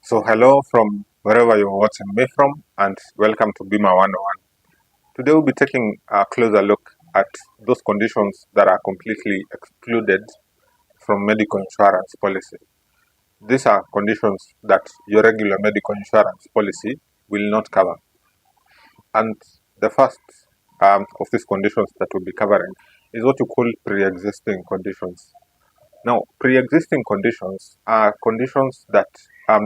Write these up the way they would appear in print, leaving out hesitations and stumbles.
So hello from wherever you're watching me from, and welcome to Bima 101. Today we'll be taking a closer look at those conditions that are completely excluded from medical insurance policy. These are conditions that your regular medical insurance policy will not cover. And the first of these conditions that we'll be covering is what you call pre-existing conditions. Now, pre-existing conditions are conditions that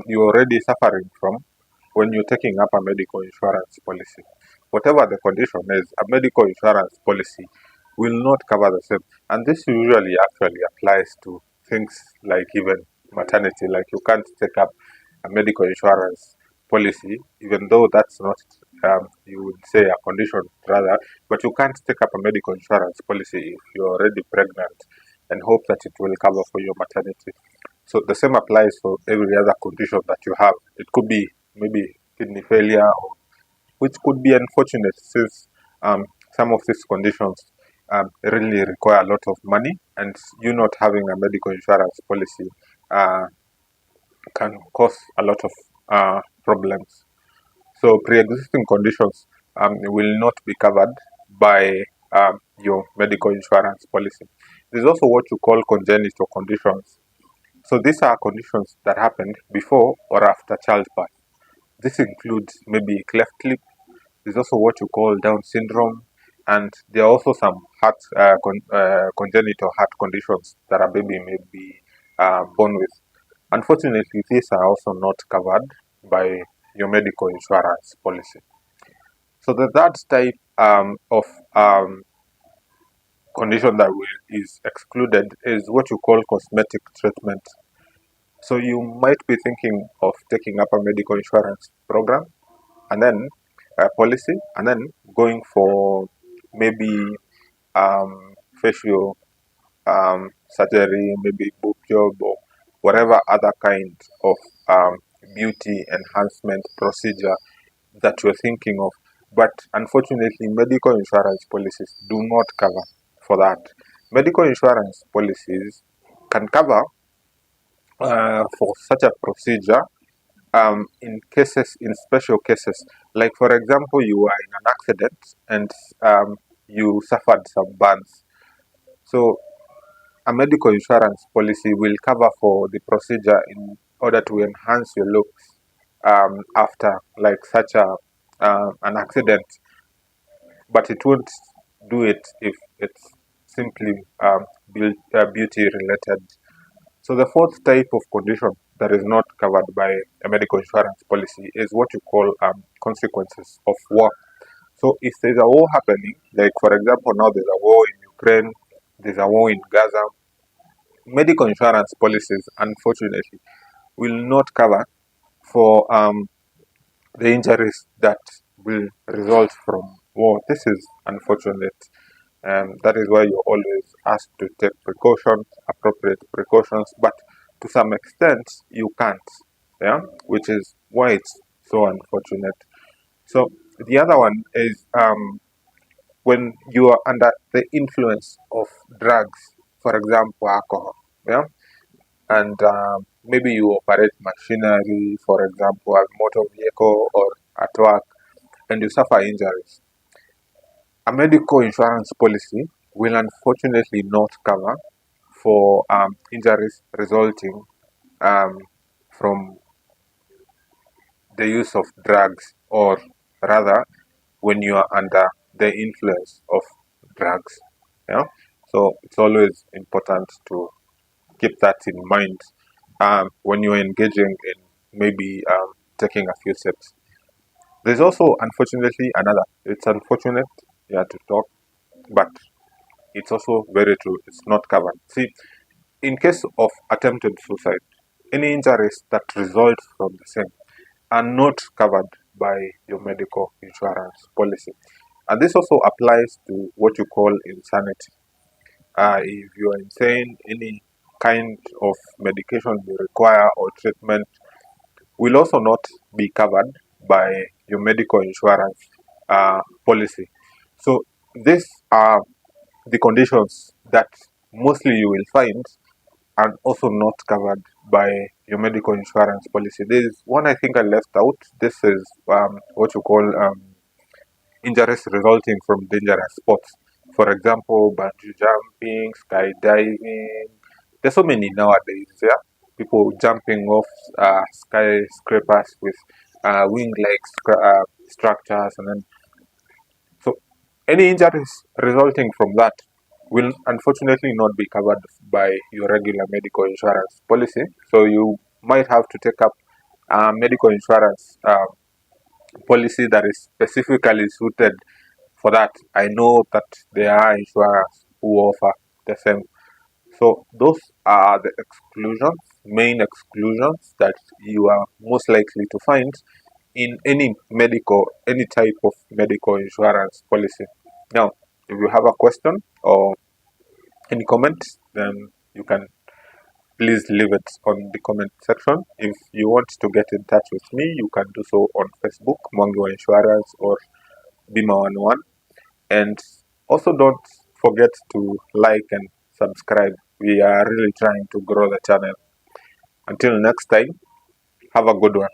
you're already suffering from when you're taking up a medical insurance policy. Whatever the condition is, a medical insurance policy will not cover the same. And this usually actually applies to things like even maternity, like you can't take up a medical insurance policy, even though that's not, you would say, a condition rather, but you can't take up a medical insurance policy if you're already pregnant and hope that it will cover for your maternity. So the same applies for every other condition that you have. It could be maybe kidney failure, or, which could be unfortunate since some of these conditions really require a lot of money, and you not having a medical insurance policy can cause a lot of problems. So pre-existing conditions will not be covered by your medical insurance policy. There's also what you call congenital conditions. So these are conditions that happened before or after childbirth. This includes maybe cleft lip. There's also what you call Down syndrome, and there are also some congenital heart conditions that a baby may be born with. Unfortunately, these are also not covered by your medical insurance policy. So the third type of condition that is excluded is what you call cosmetic treatment. So you might be thinking of taking up a medical insurance program and then a policy and then going for maybe facial surgery, maybe boob job or whatever other kind of beauty enhancement procedure that you're thinking of. But unfortunately, medical insurance policies do not cover for that. Medical insurance policies can cover for such a procedure in special cases. Like, for example, you are in an accident and you suffered some burns. So, a medical insurance policy will cover for the procedure in order to enhance your looks after like such an accident, but it won't do it if it's simply beauty related. So the fourth type of condition that is not covered by a medical insurance policy is what you call consequences of war. So if there's a war happening, like for example now there's a war in Ukraine, there's a war in Gaza, medical insurance policies unfortunately will not cover for the injuries that will result from war. This is unfortunate. That is why you're always asked to take precautions, appropriate precautions, but to some extent you can't. Yeah, which is why it's so unfortunate. So the other one is when you are under the influence of drugs, for example, alcohol. Yeah, and maybe you operate machinery, for example, a motor vehicle or at work, and you suffer injuries. A medical insurance policy will unfortunately not cover for injuries resulting um, from the use of drugs, or rather, when you are under the influence of drugs. Yeah, so it's always important to keep that in mind when you're engaging in maybe taking a few steps. There's also, unfortunately, another. It's unfortunate, yeah, to talk, but it's also very true. It's not covered. See, in case of attempted suicide, any injuries that result from the same are not covered by your medical insurance policy. And this also applies to what you call insanity. If you are insane, any kind of medication you require or treatment will also not be covered by your medical insurance policy. So these are the conditions that mostly you will find are also not covered by your medical insurance policy. There's one I think I left out. This is what you call injuries resulting from dangerous sports. For example, bungee jumping, skydiving. There's so many nowadays. Yeah, people jumping off skyscrapers with wing-like structures, and then so any injuries resulting from that will unfortunately not be covered by your regular medical insurance policy. So you might have to take up medical insurance policy that is specifically suited for that. I know that there are insurers who offer the same. So those are the exclusions, main exclusions that you are most likely to find in any type of medical insurance policy. Now, if you have a question or any comments, then you can please leave it on the comment section. If you want to get in touch with me, you can do so on Facebook, Mongo Insurance or Bima11. And also don't forget to like and subscribe. We are really trying to grow the channel. Until next time, have a good one.